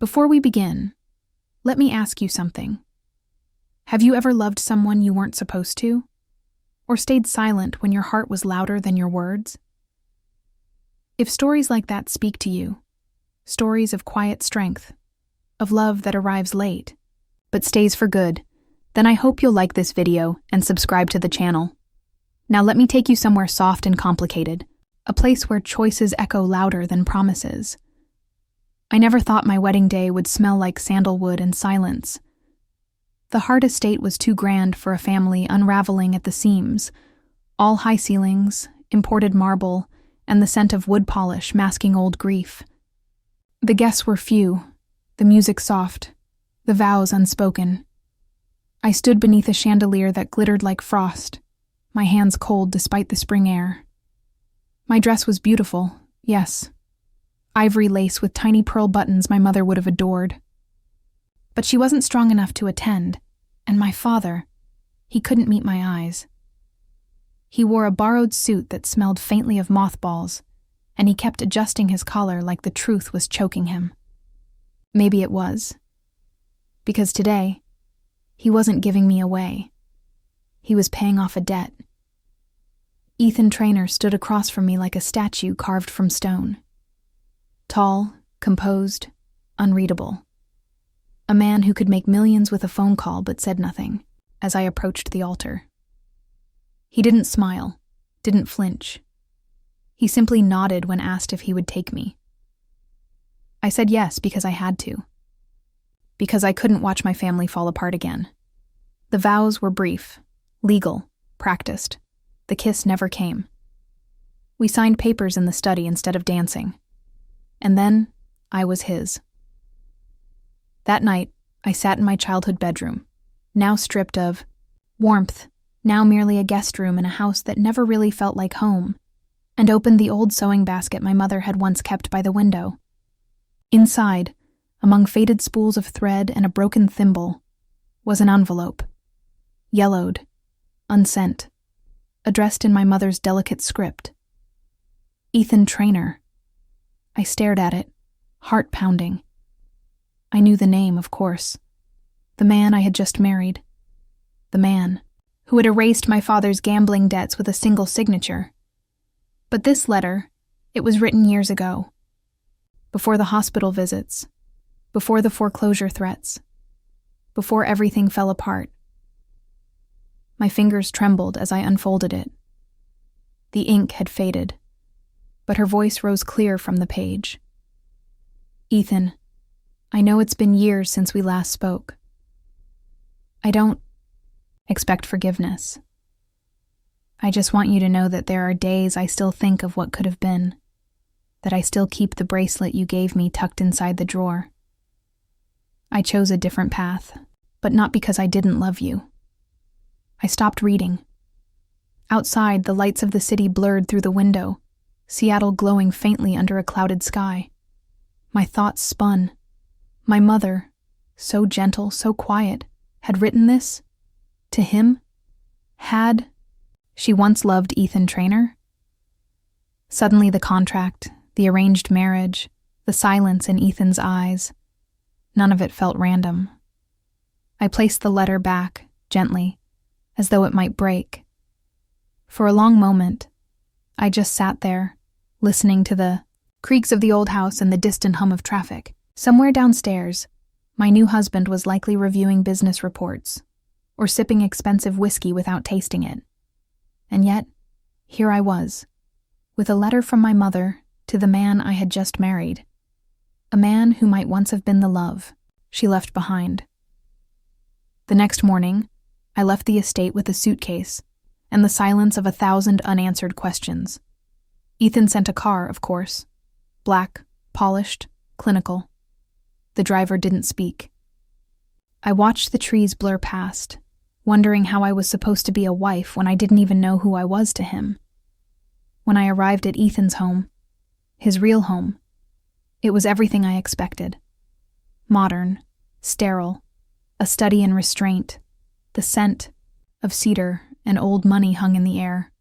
Before we begin, let me ask you something. Have you ever loved someone you weren't supposed to? Or stayed silent when your heart was louder than your words? If stories like that speak to you, stories of quiet strength, of love that arrives late, but stays for good, then I hope you'll like this video and subscribe to the channel. Now let me take you somewhere soft and complicated, a place where choices echo louder than promises. I never thought my wedding day would smell like sandalwood and silence. The Hart estate was too grand for a family unraveling at the seams, all high ceilings, imported marble, and the scent of wood polish masking old grief. The guests were few, the music soft, the vows unspoken. I stood beneath a chandelier that glittered like frost, my hands cold despite the spring air. My dress was beautiful, yes. Ivory lace with tiny pearl buttons my mother would have adored. But she wasn't strong enough to attend, and my father, he couldn't meet my eyes. He wore a borrowed suit that smelled faintly of mothballs, and he kept adjusting his collar like the truth was choking him. Maybe it was. Because today, he wasn't giving me away. He was paying off a debt. Ethan Trainer stood across from me like a statue carved from stone. Tall, composed, unreadable. A man who could make millions with a phone call but said nothing as I approached the altar. He didn't smile, didn't flinch. He simply nodded when asked if he would take me. I said yes because I had to. Because I couldn't watch my family fall apart again. The vows were brief, legal, practiced. The kiss never came. We signed papers in the study instead of dancing. And then, I was his. That night, I sat in my childhood bedroom, now stripped of warmth, now merely a guest room in a house that never really felt like home, and opened the old sewing basket my mother had once kept by the window. Inside, among faded spools of thread and a broken thimble, was an envelope. Yellowed, unsent, addressed in my mother's delicate script. Ethan Trainer. I stared at it, heart pounding. I knew the name, of course. The man I had just married. The man who had erased my father's gambling debts with a single signature. But this letter, it was written years ago. Before the hospital visits. Before the foreclosure threats. Before everything fell apart. My fingers trembled as I unfolded it. The ink had faded, but her voice rose clear from the page. Ethan, I know it's been years since we last spoke. I don't expect forgiveness. I just want you to know that there are days I still think of what could have been, that I still keep the bracelet you gave me tucked inside the drawer. I chose a different path, but not because I didn't love you. I stopped reading. Outside, the lights of the city blurred through the window, Seattle glowing faintly under a clouded sky. My thoughts spun. My mother, so gentle, so quiet, had written this? To him? Had she once loved Ethan Trainer? Suddenly the contract, the arranged marriage, the silence in Ethan's eyes, none of it felt random. I placed the letter back, gently, as though it might break. For a long moment, I just sat there, listening to the creaks of the old house and the distant hum of traffic. Somewhere downstairs, my new husband was likely reviewing business reports, or sipping expensive whiskey without tasting it. And yet, here I was, with a letter from my mother to the man I had just married, a man who might once have been the love she left behind. The next morning, I left the estate with a suitcase and the silence of 1,000 unanswered questions. Ethan sent a car, of course. Black, polished, clinical. The driver didn't speak. I watched the trees blur past, wondering how I was supposed to be a wife when I didn't even know who I was to him. When I arrived at Ethan's home, his real home, it was everything I expected. Modern, sterile, a study in restraint, the scent of cedar and old money hung in the air.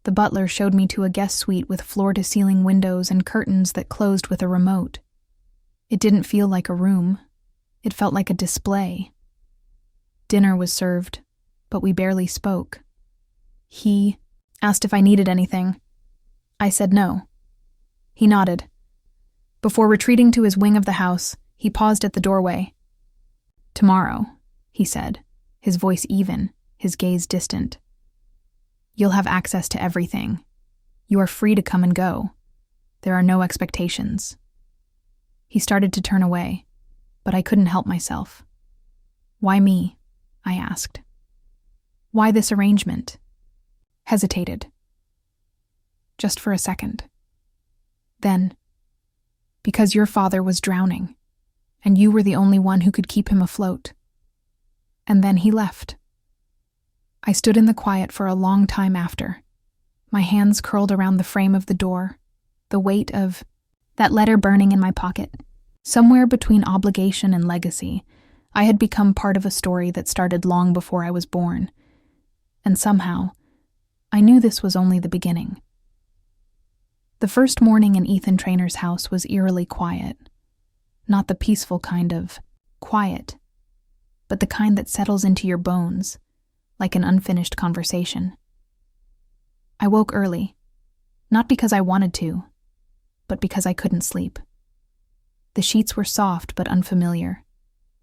The butler showed me to a guest suite with floor-to-ceiling windows and curtains that closed with a remote. It didn't feel like a room. It felt like a display. Dinner was served, but we barely spoke. He asked if I needed anything. I said no. He nodded. Before retreating to his wing of the house, he paused at the doorway. "Tomorrow," he said, his voice even, his gaze distant. "You'll have access to everything. You are free to come and go. There are no expectations." He started to turn away, but I couldn't help myself. "Why me?" I asked. "Why this arrangement?" Hesitated. Just for a second. Then, "Because your father was drowning, and you were the only one who could keep him afloat." And then he left. I stood in the quiet for a long time after, my hands curled around the frame of the door, the weight of that letter burning in my pocket. Somewhere between obligation and legacy, I had become part of a story that started long before I was born. And somehow, I knew this was only the beginning. The first morning in Ethan Trainor's house was eerily quiet. Not the peaceful kind of quiet, but the kind that settles into your bones, like an unfinished conversation. I woke early, not because I wanted to, but because I couldn't sleep. The sheets were soft but unfamiliar,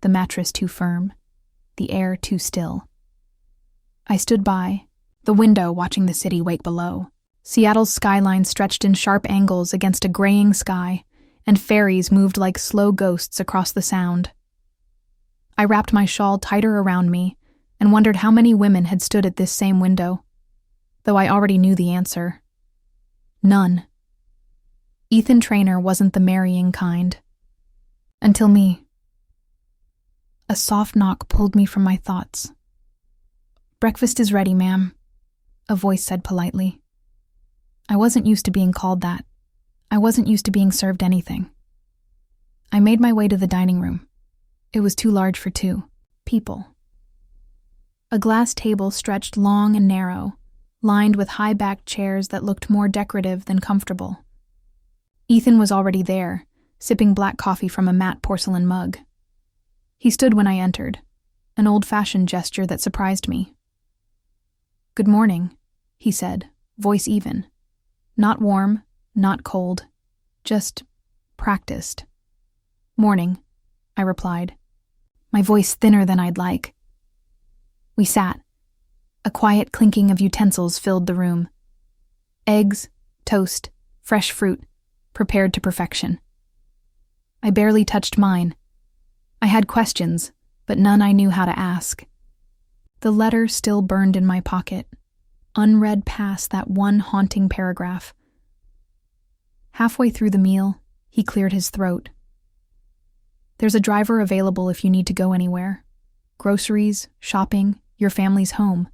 the mattress too firm, the air too still. I stood by the window watching the city wake below. Seattle's skyline stretched in sharp angles against a graying sky, and ferries moved like slow ghosts across the sound. I wrapped my shawl tighter around me and wondered how many women had stood at this same window, though I already knew the answer. None. Ethan Trainor wasn't the marrying kind. Until me. A soft knock pulled me from my thoughts. "Breakfast is ready, ma'am," a voice said politely. I wasn't used to being called that. I wasn't used to being served anything. I made my way to the dining room. It was too large for two people. A glass table stretched long and narrow, lined with high-backed chairs that looked more decorative than comfortable. Ethan was already there, sipping black coffee from a matte porcelain mug. He stood when I entered, an old-fashioned gesture that surprised me. "Good morning," he said, voice even. Not warm, not cold, just practiced. "Morning," I replied, my voice thinner than I'd like. We sat. A quiet clinking of utensils filled the room. Eggs, toast, fresh fruit, prepared to perfection. I barely touched mine. I had questions, but none I knew how to ask. The letter still burned in my pocket, unread past that one haunting paragraph. Halfway through the meal, he cleared his throat. "There's a driver available if you need to go anywhere. Groceries, shopping, your family's home.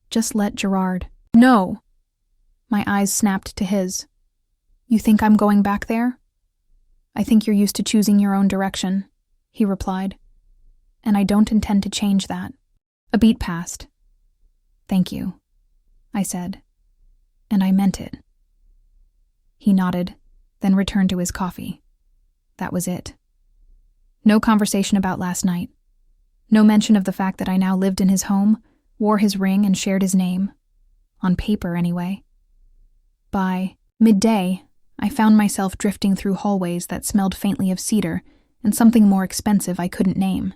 Just let Gerard." "No!" My eyes snapped to his. "You think I'm going back there?" "I think you're used to choosing your own direction," he replied. "And I don't intend to change that." A beat passed. "Thank you," I said, and I meant it. He nodded, then returned to his coffee. That was it. No conversation about last night. No mention of the fact that I now lived in his home, wore his ring, and shared his name. On paper, anyway. By midday, I found myself drifting through hallways that smelled faintly of cedar and something more expensive I couldn't name.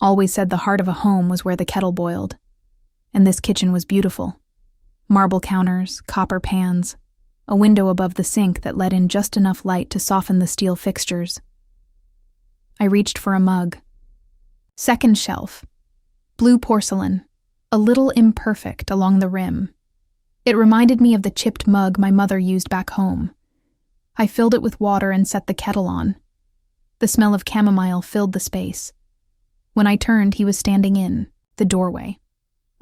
Always said the heart of a home was where the kettle boiled. And this kitchen was beautiful. Marble counters, copper pans, a window above the sink that let in just enough light to soften the steel fixtures. I reached for a mug. Second shelf. Blue porcelain, a little imperfect along the rim. It reminded me of the chipped mug my mother used back home. I filled it with water and set the kettle on. The smell of chamomile filled the space. When I turned, he was standing in the doorway.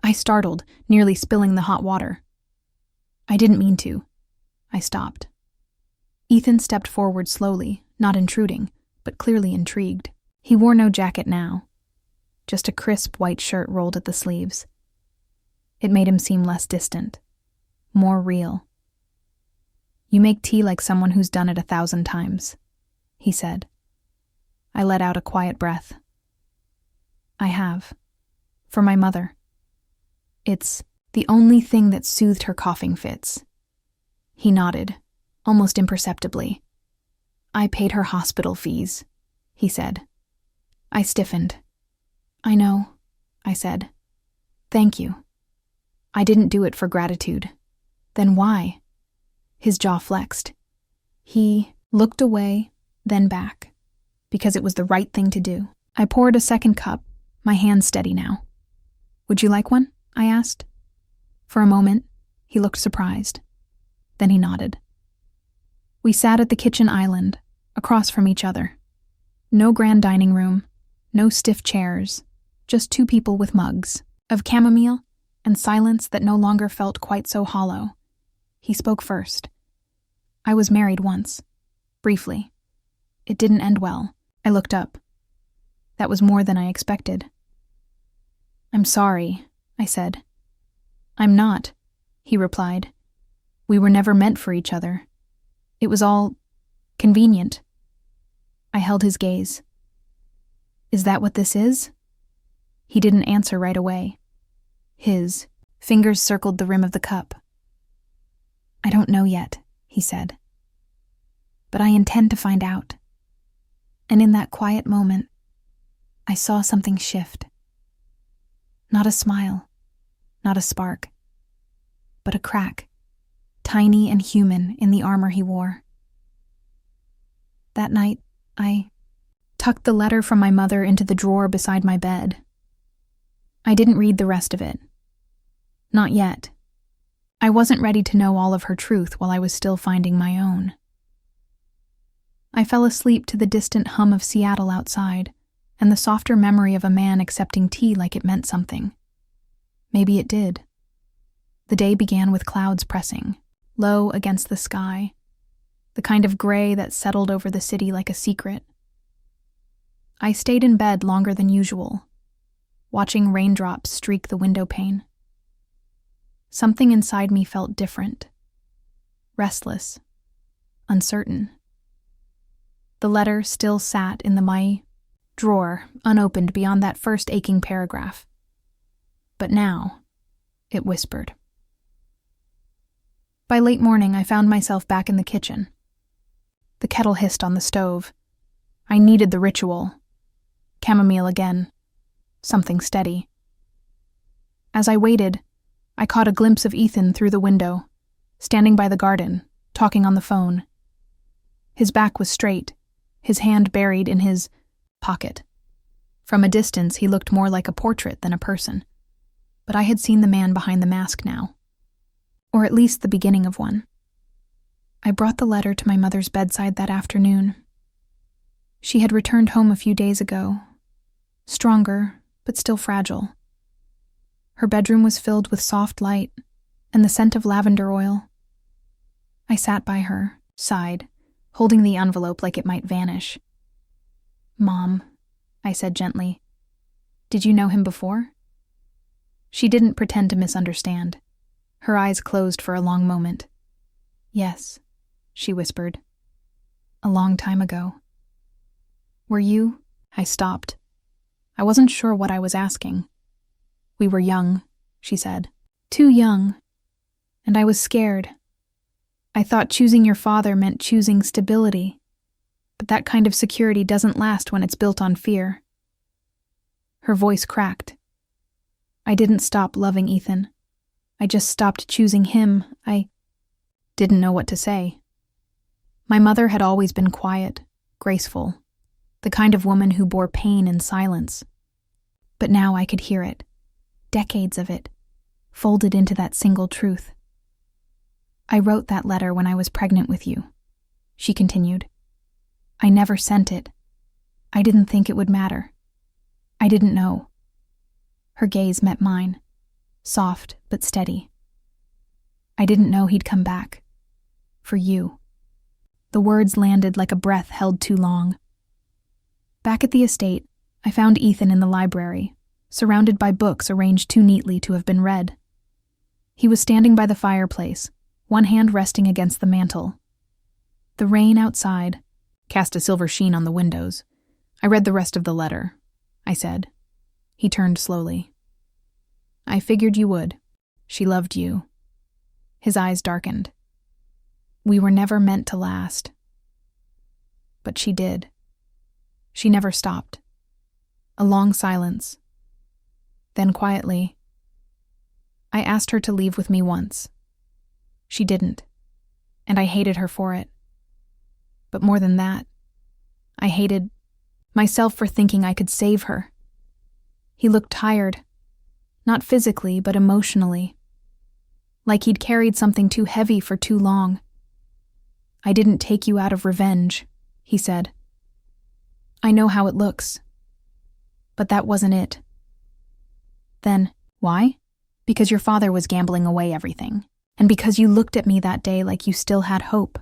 I startled, nearly spilling the hot water. I didn't mean to. I stopped. Ethan stepped forward slowly, not intruding, but clearly intrigued. He wore no jacket now, just a crisp white shirt rolled at the sleeves. It made him seem less distant, more real. "You make tea like someone who's done it 1,000 times," he said, I let out a quiet breath. I have. For my mother. It's the only thing that soothed her coughing fits. He nodded, almost imperceptibly. I paid her hospital fees, he said. I stiffened. I know, I said. Thank you. I didn't do it for gratitude. Then why? His jaw flexed. He looked away, then back, because it was the right thing to do. I poured a second cup, my hand steady now. Would you like one? I asked. For a moment, he looked surprised. Then he nodded. We sat at the kitchen island, across from each other. No grand dining room, no stiff chairs, just two people with mugs of chamomile and silence that no longer felt quite so hollow. He spoke first. I was married once, briefly. It didn't end well. I looked up. That was more than I expected. I'm sorry, I said. I'm not, he replied. We were never meant for each other. It was all convenient. I held his gaze. Is that what this is? He didn't answer right away. His fingers circled the rim of the cup. I don't know yet, he said. But I intend to find out. And in that quiet moment, I saw something shift. Not a smile, not a spark, but a crack, tiny and human in the armor he wore. That night, I tucked the letter from my mother into the drawer beside my bed. I didn't read the rest of it. Not yet. I wasn't ready to know all of her truth while I was still finding my own. I fell asleep to the distant hum of Seattle outside and the softer memory of a man accepting tea like it meant something. Maybe it did. The day began with clouds pressing, low against the sky, the kind of gray that settled over the city like a secret. I stayed in bed longer than usual, watching raindrops streak the window pane. Something inside me felt different, restless, uncertain. The letter still sat in my drawer, unopened beyond that first aching paragraph. But now, it whispered. By late morning, I found myself back in the kitchen. The kettle hissed on the stove. I needed the ritual. Chamomile again. Something steady. As I waited, I caught a glimpse of Ethan through the window, standing by the garden, talking on the phone. His back was straight, his hand buried in his pocket. From a distance, he looked more like a portrait than a person. But I had seen the man behind the mask now. Or at least the beginning of one. I brought the letter to my mother's bedside that afternoon. She had returned home a few days ago, stronger, but still fragile. Her bedroom was filled with soft light and the scent of lavender oil. I sat by her, sighed, holding the envelope like it might vanish. Mom, I said gently, did you know him before? She didn't pretend to misunderstand. Her eyes closed for a long moment. Yes, she whispered. A long time ago. Were you? I stopped. I wasn't sure what I was asking. We were young, she said. Too young. And I was scared. I thought choosing your father meant choosing stability. But that kind of security doesn't last when it's built on fear. Her voice cracked. I didn't stop loving Ethan. I just stopped choosing him. I didn't know what to say. My mother had always been quiet, graceful, the kind of woman who bore pain in silence. But now I could hear it, decades of it, folded into that single truth. I wrote that letter when I was pregnant with you, she continued. I never sent it. I didn't think it would matter. I didn't know. Her gaze met mine, soft but steady. I didn't know he'd come back. For you. The words landed like a breath held too long. Back at the estate, I found Ethan in the library, surrounded by books arranged too neatly to have been read. He was standing by the fireplace, one hand resting against the mantel. The rain outside cast a silver sheen on the windows. I read the rest of the letter, I said. He turned slowly. I figured you would. She loved you. His eyes darkened. We were never meant to last. But she did. She never stopped. A long silence. Then quietly, I asked her to leave with me once. She didn't, and I hated her for it. But more than that, I hated myself for thinking I could save her. He looked tired, not physically, but emotionally, like he'd carried something too heavy for too long. I didn't take you out of revenge, he said. I know how it looks. But that wasn't it. Then, why? Because your father was gambling away everything, and because you looked at me that day like you still had hope.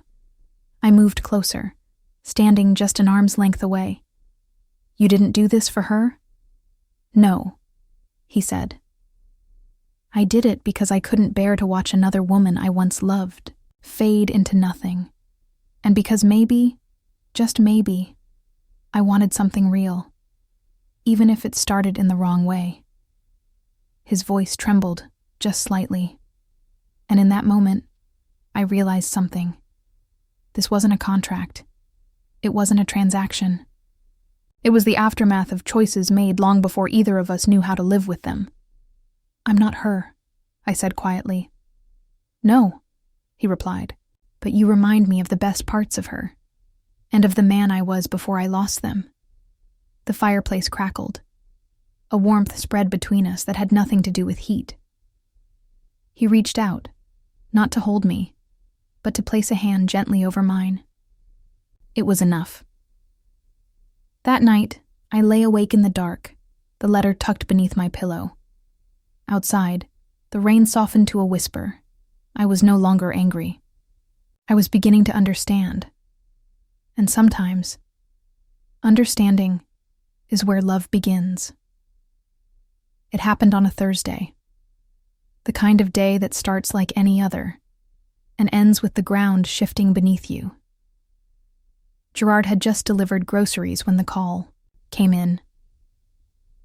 I moved closer, standing just an arm's length away. You didn't do this for her? No, he said. I did it because I couldn't bear to watch another woman I once loved fade into nothing, and because maybe, just maybe, I wanted something real, even if it started in the wrong way. His voice trembled just slightly, and in that moment, I realized something. This wasn't a contract. It wasn't a transaction. It was the aftermath of choices made long before either of us knew how to live with them. I'm not her, I said quietly. No, he replied, but you remind me of the best parts of her, and of the man I was before I lost them. The fireplace crackled. A warmth spread between us that had nothing to do with heat. He reached out, not to hold me, but to place a hand gently over mine. It was enough. That night, I lay awake in the dark, the letter tucked beneath my pillow. Outside, the rain softened to a whisper. I was no longer angry. I was beginning to understand. And sometimes, understanding is where love begins. It happened on a Thursday, the kind of day that starts like any other and ends with the ground shifting beneath you. Gerard had just delivered groceries when the call came in.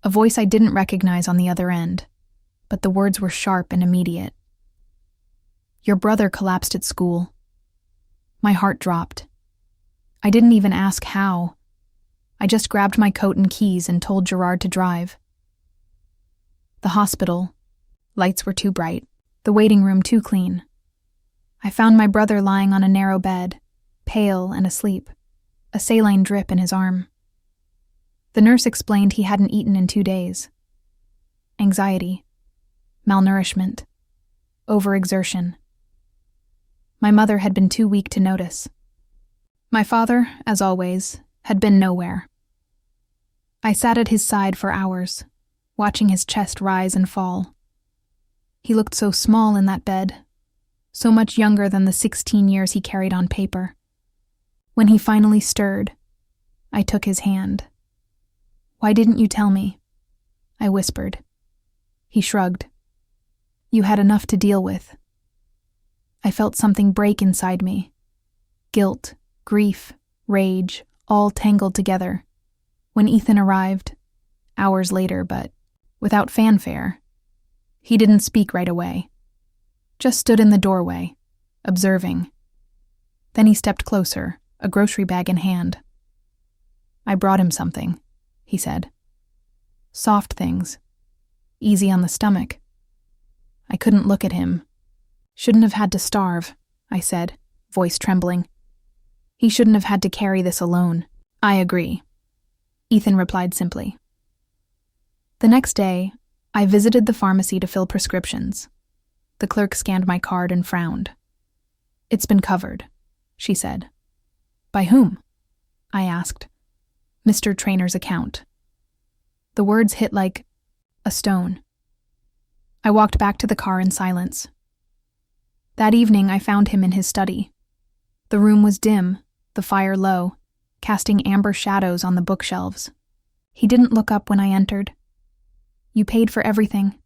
A voice I didn't recognize on the other end, but the words were sharp and immediate. Your brother collapsed at school. My heart dropped. I didn't even ask how. I just grabbed my coat and keys and told Gerard to drive. The hospital. Lights were too bright. The waiting room too clean. I found my brother lying on a narrow bed, pale and asleep, a saline drip in his arm. The nurse explained he hadn't eaten in 2 days. Anxiety, malnourishment, overexertion. My mother had been too weak to notice. My father, as always, had been nowhere. I sat at his side for hours, watching his chest rise and fall. He looked so small in that bed, so much younger than the 16 years he carried on paper. When he finally stirred, I took his hand. Why didn't you tell me? I whispered. He shrugged. You had enough to deal with. I felt something break inside me. Guilt, grief, rage, all tangled together. When Ethan arrived, hours later, but without fanfare, he didn't speak right away. Just stood in the doorway, observing. Then he stepped closer, a grocery bag in hand. I brought him something, he said. Soft things. Easy on the stomach. I couldn't look at him. Shouldn't have had to starve, I said, voice trembling. He shouldn't have had to carry this alone. I agree, Ethan replied simply. The next day, I visited the pharmacy to fill prescriptions. The clerk scanned my card and frowned. It's been covered, she said. By whom? I asked. Mr. Trainor's account. The words hit like a stone. I walked back to the car in silence. That evening I found him in his study. The room was dim, the fire low, casting amber shadows on the bookshelves. He didn't look up when I entered. You paid for everything,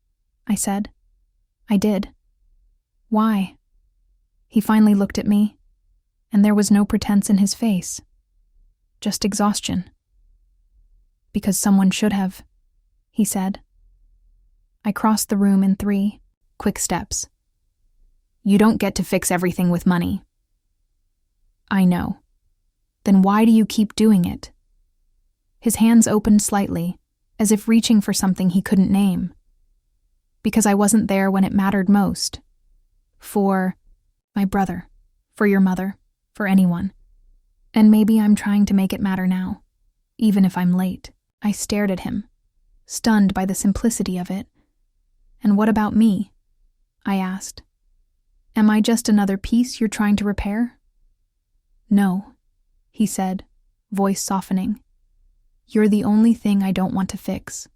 I said. I did. Why? He finally looked at me, and there was no pretense in his face. Just exhaustion. Because someone should have, he said. I crossed the room in 3 quick steps. You don't get to fix everything with money. I know. Then why do you keep doing it? His hands opened slightly, as if reaching for something he couldn't name. Because I wasn't there when it mattered most. For my brother, for your mother, for anyone. And maybe I'm trying to make it matter now, even if I'm late. I stared at him, stunned by the simplicity of it. And what about me? I asked. Am I just another piece you're trying to repair? No, he said, voice softening. You're the only thing I don't want to fix.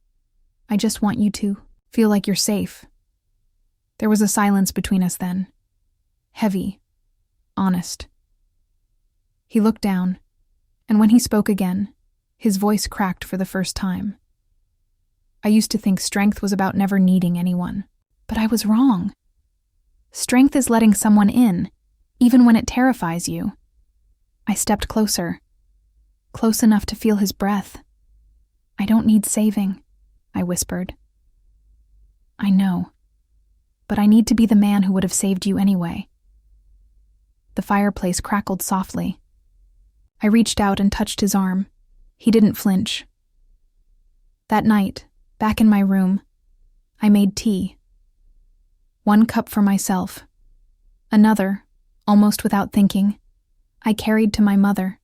I just want you to feel like you're safe. There was a silence between us then. Heavy, honest. He looked down, and when he spoke again, his voice cracked for the first time. I used to think strength was about never needing anyone, but I was wrong. Strength is letting someone in, even when it terrifies you. I stepped closer, close enough to feel his breath. I don't need saving, I whispered. I know, but I need to be the man who would have saved you anyway. The fireplace crackled softly. I reached out and touched his arm. He didn't flinch. That night, back in my room, I made tea. 1 cup for myself. Another, almost without thinking, I carried to my mother.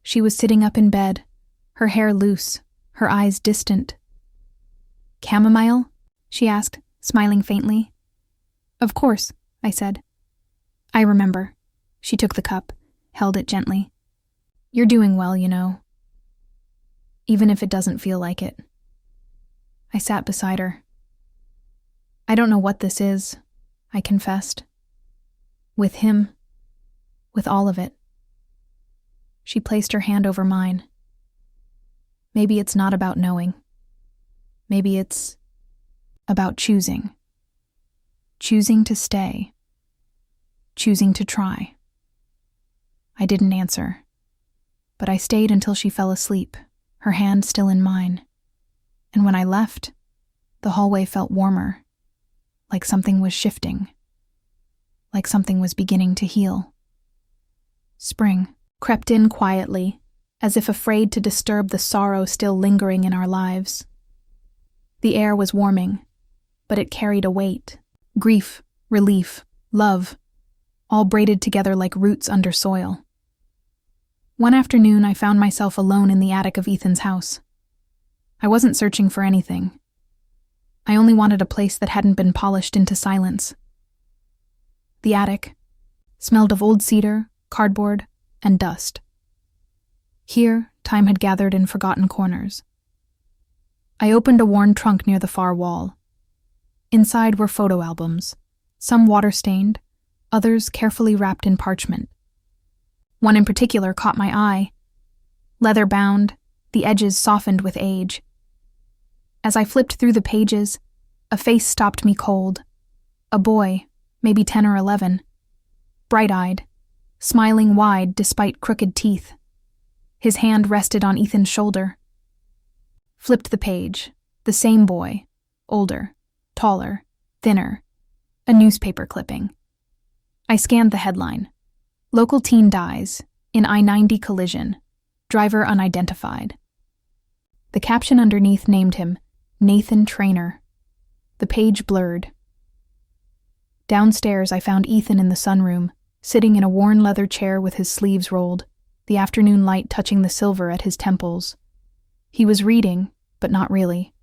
She was sitting up in bed, her hair loose, her eyes distant. Chamomile? She asked, smiling faintly. Of course, I said. I remember. She took the cup, held it gently. You're doing well, you know. Even if it doesn't feel like it. I sat beside her. I don't know what this is, I confessed. With him, with all of it. She placed her hand over mine. Maybe it's not about knowing. Maybe it's about choosing. Choosing to stay. Choosing to try. I didn't answer, but I stayed until she fell asleep, her hand still in mine. And when I left, the hallway felt warmer, like something was shifting, like something was beginning to heal. Spring crept in quietly, as if afraid to disturb the sorrow still lingering in our lives. The air was warming, but it carried a weight. Grief, relief, love, all braided together like roots under soil. One afternoon, I found myself alone in the attic of Ethan's house. I wasn't searching for anything. I only wanted a place that hadn't been polished into silence. The attic smelled of old cedar, cardboard, and dust. Here, time had gathered in forgotten corners. I opened a worn trunk near the far wall. Inside were photo albums, some water-stained, others carefully wrapped in parchment. One in particular caught my eye. Leather-bound, the edges softened with age. As I flipped through the pages, a face stopped me cold. A boy, maybe 10 or 11, bright-eyed, smiling wide despite crooked teeth. His hand rested on Ethan's shoulder. Flipped the page, the same boy, older, taller, thinner, a newspaper clipping. I scanned the headline. Local teen dies in I-90 collision, driver unidentified. The caption underneath named him Nathan Trainer. The page blurred. Downstairs, I found Ethan in the sunroom, sitting in a worn leather chair with his sleeves rolled, the afternoon light touching the silver at his temples. He was reading, but not really.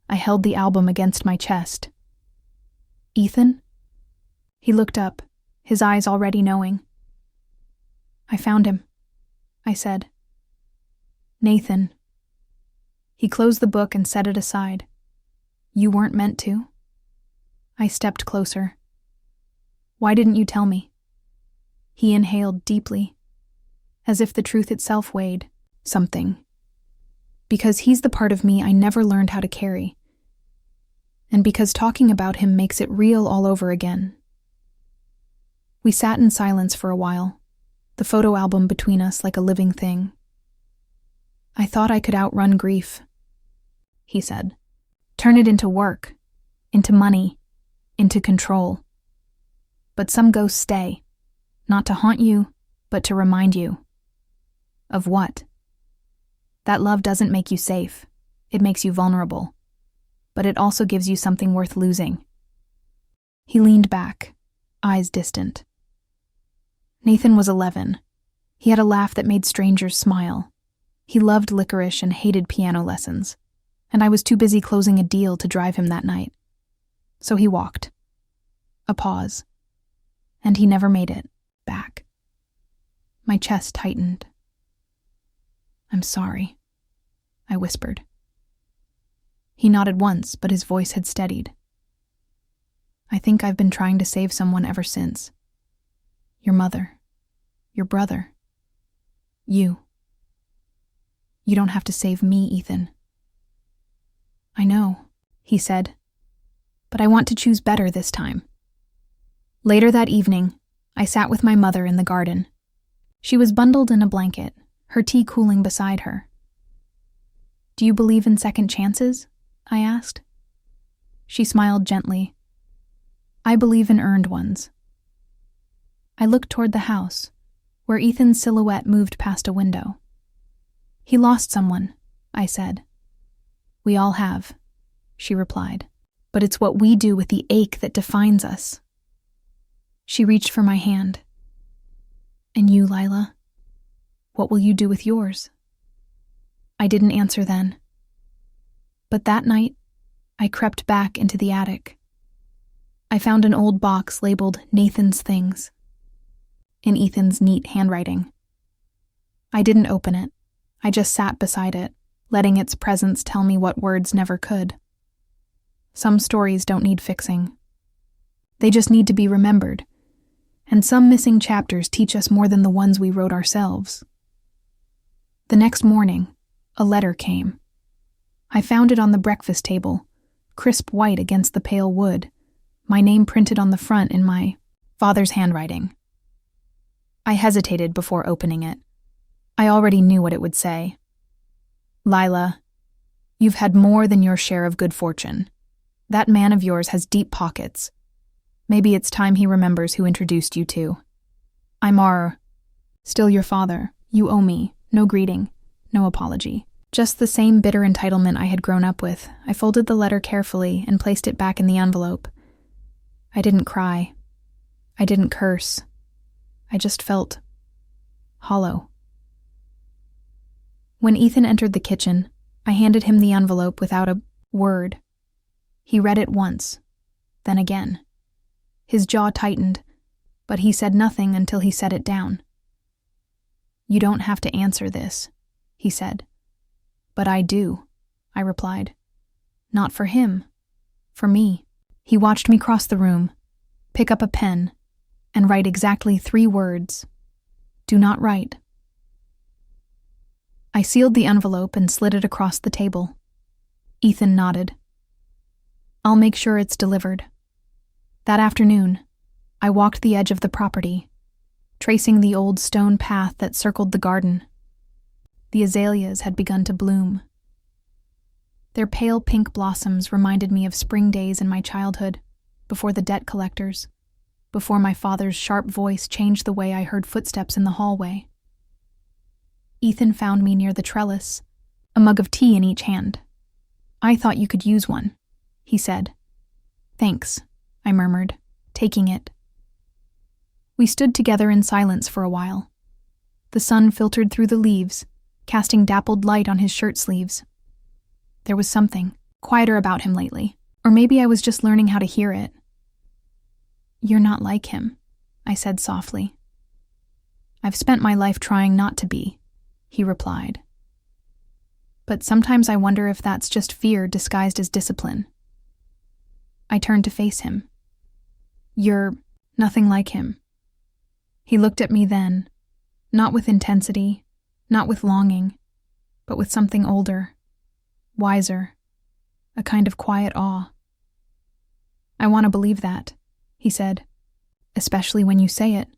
I held the album against my chest. Ethan? He looked up, his eyes already knowing. I found him, I said. Nathan. He closed the book and set it aside. You weren't meant to. I stepped closer. Why didn't you tell me? He inhaled deeply, as if the truth itself weighed something. Because he's the part of me I never learned how to carry. And because talking about him makes it real all over again. We sat in silence for a while, the photo album between us like a living thing. I thought I could outrun grief, he said. Turn it into work, into money, into control. But some ghosts stay, not to haunt you, but to remind you. Of what? That love doesn't make you safe. It makes you vulnerable. But it also gives you something worth losing. He leaned back, eyes distant. Nathan was 11. He had a laugh that made strangers smile. He loved licorice and hated piano lessons, and I was too busy closing a deal to drive him that night. So he walked. A pause. And he never made it back. My chest tightened. I'm sorry, I whispered. He nodded once, but his voice had steadied. I think I've been trying to save someone ever since. Your mother. Your brother. You. You don't have to save me, Ethan. I know, he said, but I want to choose better this time. Later that evening, I sat with my mother in the garden. She was bundled in a blanket, her tea cooling beside her. Do you believe in second chances? I asked. She smiled gently. I believe in earned ones. I looked toward the house, where Ethan's silhouette moved past a window. He lost someone, I said. We all have, she replied. But it's what we do with the ache that defines us. She reached for my hand. And you, Lila? What will you do with yours? I didn't answer then. But that night, I crept back into the attic. I found an old box labeled Nathan's Things, in Ethan's neat handwriting. I didn't open it. I just sat beside it, letting its presence tell me what words never could. Some stories don't need fixing. They just need to be remembered, and some missing chapters teach us more than the ones we wrote ourselves. The next morning, a letter came. I found it on the breakfast table, crisp white against the pale wood, my name printed on the front in my father's handwriting. I hesitated before opening it. I already knew what it would say. Lila, you've had more than your share of good fortune. That man of yours has deep pockets. Maybe it's time he remembers who introduced you to. I'm still your father. You owe me. No greeting. No apology. Just the same bitter entitlement I had grown up with. I folded the letter carefully and placed it back in the envelope. I didn't cry. I didn't curse. I just felt hollow. When Ethan entered the kitchen, I handed him the envelope without a word. He read it once, then again. His jaw tightened, but he said nothing until he set it down. You don't have to answer this, he said. But I do, I replied. Not for him, for me. He watched me cross the room, pick up a pen, and write exactly 3 words. Do not write. I sealed the envelope and slid it across the table. Ethan nodded. I'll make sure it's delivered. That afternoon, I walked the edge of the property, tracing the old stone path that circled the garden. The azaleas had begun to bloom. Their pale pink blossoms reminded me of spring days in my childhood, before the debt collectors, before my father's sharp voice changed the way I heard footsteps in the hallway. Ethan found me near the trellis, a mug of tea in each hand. I thought you could use one, he said. Thanks, I murmured, taking it. We stood together in silence for a while. The sun filtered through the leaves, casting dappled light on his shirt sleeves. There was something quieter about him lately, or maybe I was just learning how to hear it. You're not like him, I said softly. I've spent my life trying not to be, he replied. But sometimes I wonder if that's just fear disguised as discipline. I turned to face him. You're nothing like him. He looked at me then, not with intensity, not with longing, but with something older, wiser, a kind of quiet awe. I want to believe that, he said, especially when you say it.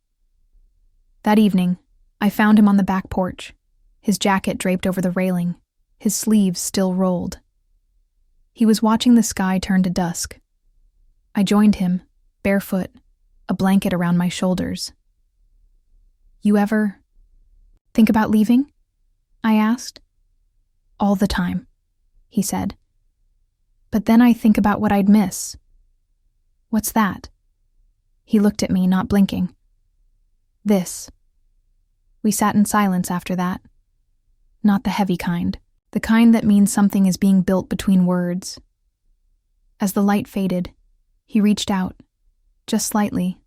That evening, I found him on the back porch, his jacket draped over the railing, his sleeves still rolled. He was watching the sky turn to dusk. I joined him, barefoot, a blanket around my shoulders. "You ever think about leaving?" I asked. "All the time," he said. "But then I think about what I'd miss." "What's that?" He looked at me, not blinking. "This." We sat in silence after that. Not the heavy kind, the kind that means something is being built between words. As the light faded, he reached out, just slightly,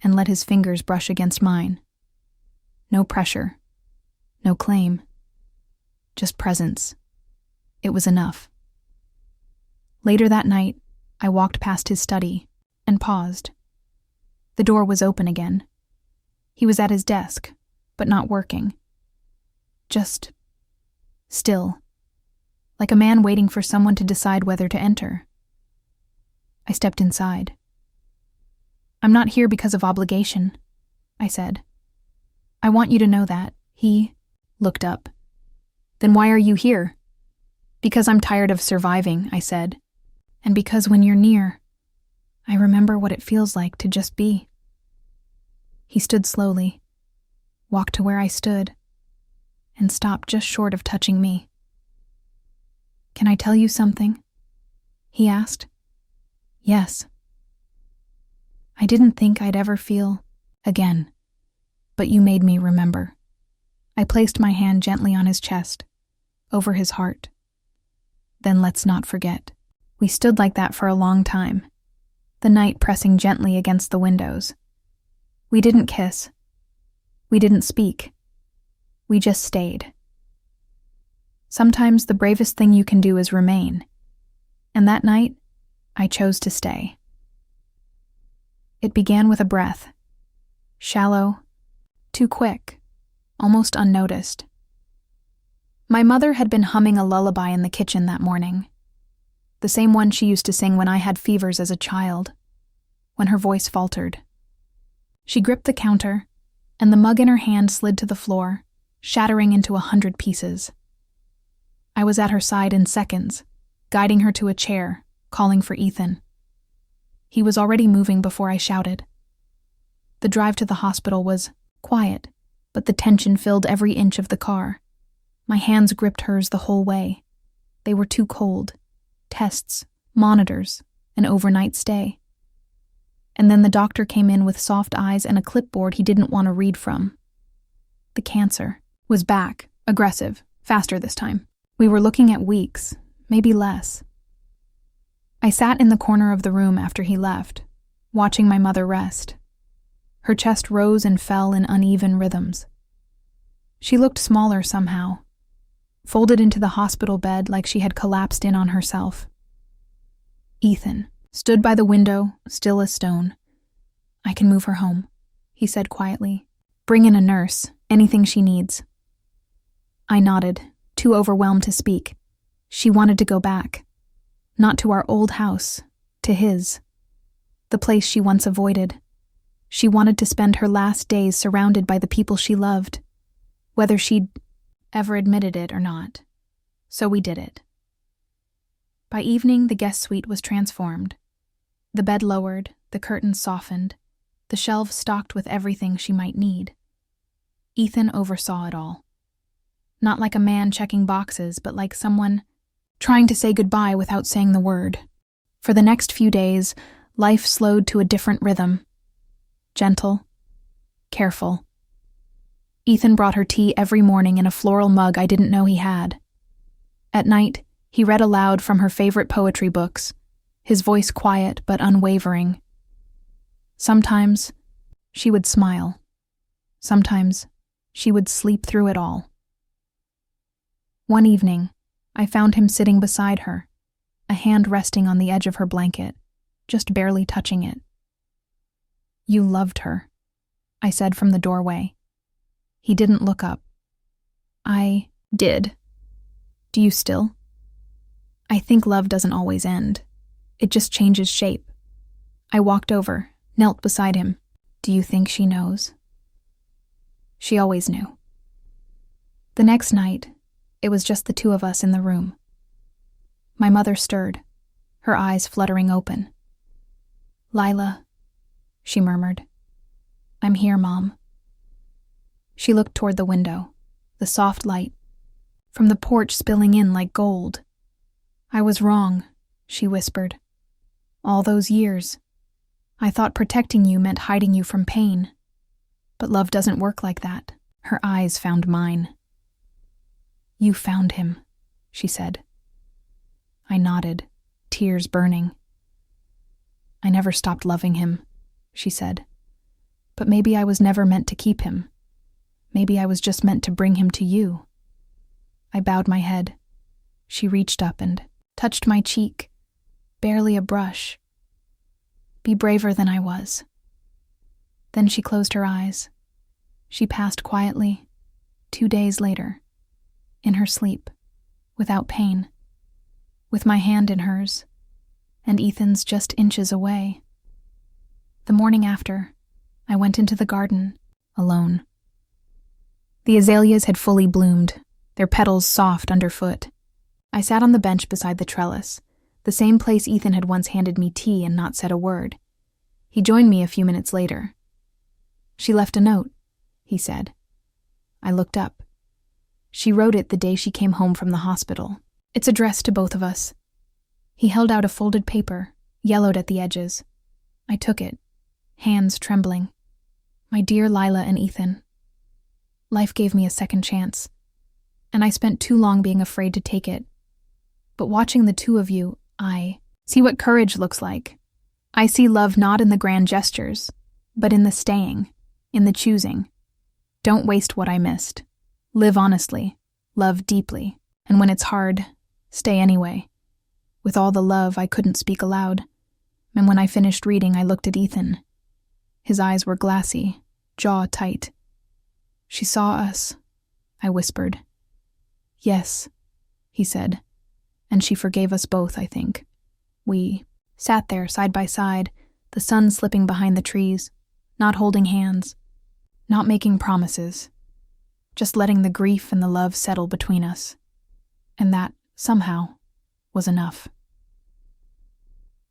and let his fingers brush against mine. No pressure, no claim, just presence. It was enough. Later that night, I walked past his study and paused. The door was open again. He was at his desk, but not working. Just still, like a man waiting for someone to decide whether to enter. I stepped inside. "I'm not here because of obligation," I said. "I want you to know that." He looked up. "Then why are you here?" "Because I'm tired of surviving," I said. "And because when you're near, I remember what it feels like to just be." He stood slowly, walked to where I stood, and stopped just short of touching me. "Can I tell you something?" he asked. "Yes." I didn't think I'd ever feel again, but you made me remember. I placed my hand gently on his chest, over his heart. "Then let's not forget." We stood like that for a long time, the night pressing gently against the windows. We didn't kiss. We didn't speak. We just stayed. Sometimes the bravest thing you can do is remain. And that night, I chose to stay. It began with a breath. Shallow, too quick, almost unnoticed. My mother had been humming a lullaby in the kitchen that morning. The same one she used to sing when I had fevers as a child, when her voice faltered. She gripped the counter, and the mug in her hand slid to the floor, shattering into 100 pieces. I was at her side in seconds, guiding her to a chair, calling for Ethan. He was already moving before I shouted. The drive to the hospital was quiet, but the tension filled every inch of the car. My hands gripped hers the whole way. They were too cold. Tests, monitors, an overnight stay. And then the doctor came in with soft eyes and a clipboard he didn't want to read from. The cancer was back, aggressive, faster this time. We were looking at weeks, maybe less. I sat in the corner of the room after he left, watching my mother rest. Her chest rose and fell in uneven rhythms. She looked smaller somehow, folded into the hospital bed like she had collapsed in on herself. Ethan stood by the window, still as stone. "I can move her home," he said quietly. "Bring in a nurse, anything she needs." I nodded, too overwhelmed to speak. She wanted to go back. Not to our old house, to his. The place she once avoided. She wanted to spend her last days surrounded by the people she loved, whether she'd ever admitted it or not. So we did it. By evening, the guest suite was transformed. The bed lowered, the curtains softened, the shelves stocked with everything she might need. Ethan oversaw it all. Not like a man checking boxes, but like someone trying to say goodbye without saying the word. For the next few days, life slowed to a different rhythm. Gentle, careful. Ethan brought her tea every morning in a floral mug I didn't know he had. At night, he read aloud from her favorite poetry books, his voice quiet but unwavering. Sometimes, she would smile. Sometimes, she would sleep through it all. One evening, I found him sitting beside her, a hand resting on the edge of her blanket, just barely touching it. "You loved her," I said from the doorway. He didn't look up. "I did. Do you still?" "I think love doesn't always end. It just changes shape." I walked over, knelt beside him. "Do you think she knows?" "She always knew." The next night, it was just the two of us in the room. My mother stirred, her eyes fluttering open. "Lila," she murmured. "I'm here, Mom." She looked toward the window, the soft light from the porch spilling in like gold. "I was wrong," she whispered. "All those years. I thought protecting you meant hiding you from pain. But love doesn't work like that." Her eyes found mine. "You found him," she said. I nodded, tears burning. "I never stopped loving him," she said. "But maybe I was never meant to keep him. Maybe I was just meant to bring him to you." I bowed my head. She reached up and touched my cheek, barely a brush. "Be braver than I was." Then she closed her eyes. She passed quietly, 2 days later, in her sleep, without pain, with my hand in hers, and Ethan's just inches away. The morning after, I went into the garden, alone. The azaleas had fully bloomed, their petals soft underfoot. I sat on the bench beside the trellis, the same place Ethan had once handed me tea and not said a word. He joined me a few minutes later. "She left a note," he said. I looked up. She wrote it the day she came home from the hospital. "It's addressed to both of us." He held out a folded paper, yellowed at the edges. I took it, hands trembling. "My dear Lila and Ethan, life gave me a second chance, and I spent too long being afraid to take it. But watching the two of you, I see what courage looks like. I see love not in the grand gestures, but in the staying, in the choosing. Don't waste what I missed. Live honestly, love deeply, and when it's hard, stay anyway." With all the love, I couldn't speak aloud, and when I finished reading, I looked at Ethan. His eyes were glassy, jaw tight. "She saw us," I whispered. "Yes," he said, "and she forgave us both, I think." We sat there side by side, the sun slipping behind the trees, not holding hands, not making promises, just letting the grief and the love settle between us. And that, somehow, was enough.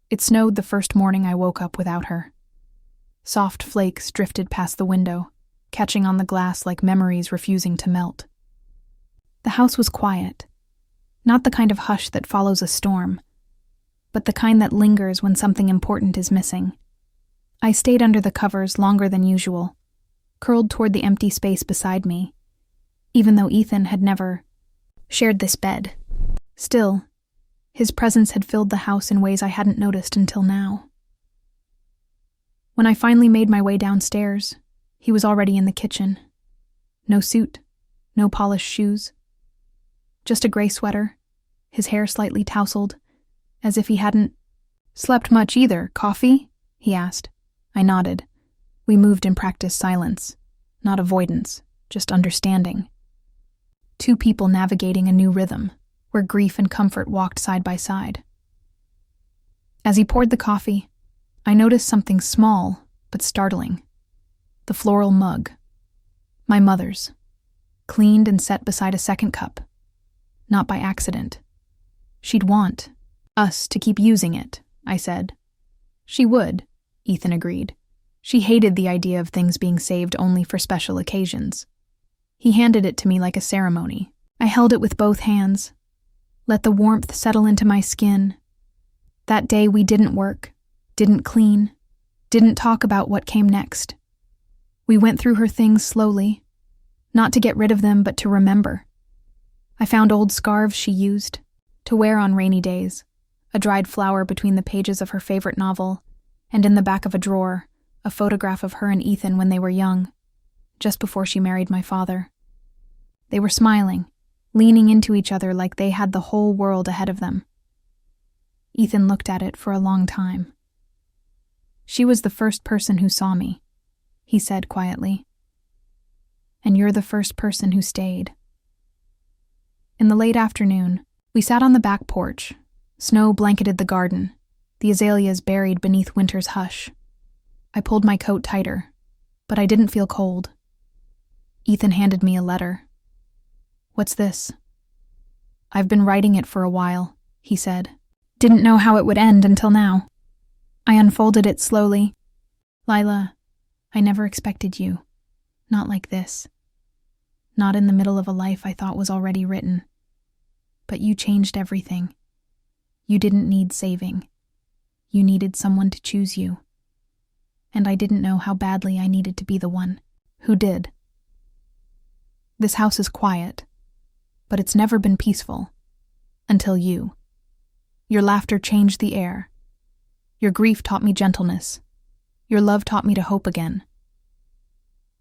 It snowed the first morning I woke up without her. Soft flakes drifted past the window, catching on the glass like memories refusing to melt. The house was quiet, not the kind of hush that follows a storm, but the kind that lingers when something important is missing. I stayed under the covers longer than usual, curled toward the empty space beside me, even though Ethan had never shared this bed. Still, his presence had filled the house in ways I hadn't noticed until now. When I finally made my way downstairs, he was already in the kitchen. No suit, no polished shoes. Just a gray sweater, his hair slightly tousled, as if he hadn't slept much either. "Coffee?" he asked. I nodded. We moved in practiced silence, not avoidance, just understanding. Two people navigating a new rhythm, where grief and comfort walked side by side. As he poured the coffee, I noticed something small but startling. The floral mug. My mother's. Cleaned and set beside a second cup. Not by accident. "She'd want us to keep using it," I said. "She would," Ethan agreed. "She hated the idea of things being saved only for special occasions." He handed it to me like a ceremony. I held it with both hands. Let the warmth settle into my skin. That day we didn't work, didn't clean, didn't talk about what came next. We went through her things slowly, not to get rid of them but to remember. I found old scarves she used, to wear on rainy days, a dried flower between the pages of her favorite novel, and in the back of a drawer, a photograph of her and Ethan when they were young, just before she married my father. They were smiling, leaning into each other like they had the whole world ahead of them. Ethan looked at it for a long time. "She was the first person who saw me," he said quietly. "And you're the first person who stayed." In the late afternoon, we sat on the back porch. Snow blanketed the garden, the azaleas buried beneath winter's hush. I pulled my coat tighter, but I didn't feel cold. Ethan handed me a letter. What's this? I've been writing it for a while, he said. Didn't know how it would end until now. I unfolded it slowly. Lila, I never expected you. Not like this. Not in the middle of a life I thought was already written. But you changed everything. You didn't need saving. You needed someone to choose you. And I didn't know how badly I needed to be the one who did. This house is quiet, but it's never been peaceful. Until you. Your laughter changed the air. Your grief taught me gentleness. Your love taught me to hope again.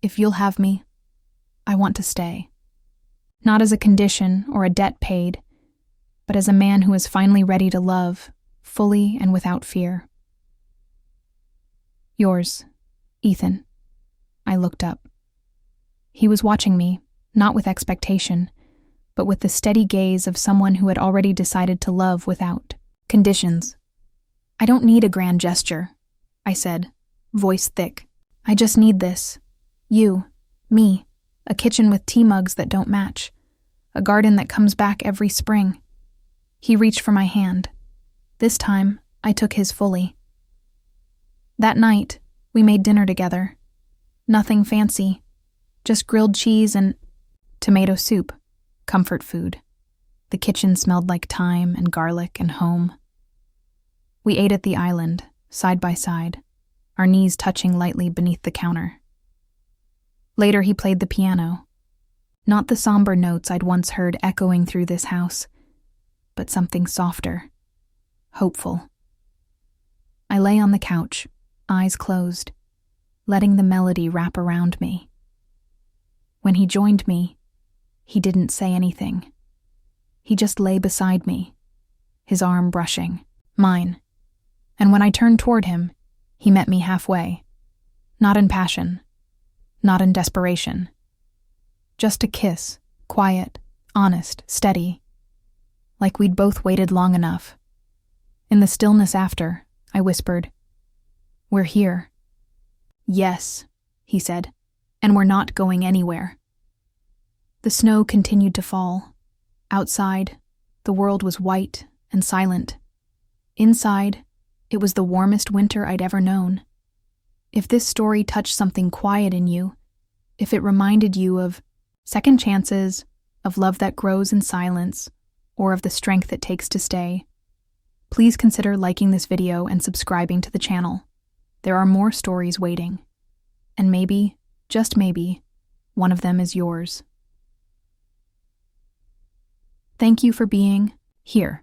If you'll have me, I want to stay. Not as a condition or a debt paid, but as a man who is finally ready to love, fully and without fear. Yours, Ethan. I looked up. He was watching me, not with expectation, but with the steady gaze of someone who had already decided to love without conditions. I don't need a grand gesture, I said, voice thick. I just need this. You, me, a kitchen with tea mugs that don't match, a garden that comes back every spring. He reached for my hand. This time, I took his fully. That night, we made dinner together. Nothing fancy, just grilled cheese and tomato soup, comfort food. The kitchen smelled like thyme and garlic and home. We ate at the island, side by side, our knees touching lightly beneath the counter. Later he played the piano. Not the somber notes I'd once heard echoing through this house, but something softer, hopeful. I lay on the couch, eyes closed, letting the melody wrap around me. When he joined me, he didn't say anything. He just lay beside me, his arm brushing mine. And when I turned toward him, he met me halfway. Not in passion, not in desperation. Just a kiss, quiet, honest, steady. Like we'd both waited long enough. In the stillness after, I whispered, "We're here." "Yes," he said, "and we're not going anywhere." The snow continued to fall. Outside, the world was white and silent. Inside, it was the warmest winter I'd ever known. If this story touched something quiet in you, if it reminded you of second chances, of love that grows in silence, or of the strength it takes to stay, please consider liking this video and subscribing to the channel. There are more stories waiting. And maybe, just maybe, one of them is yours. Thank you for being here.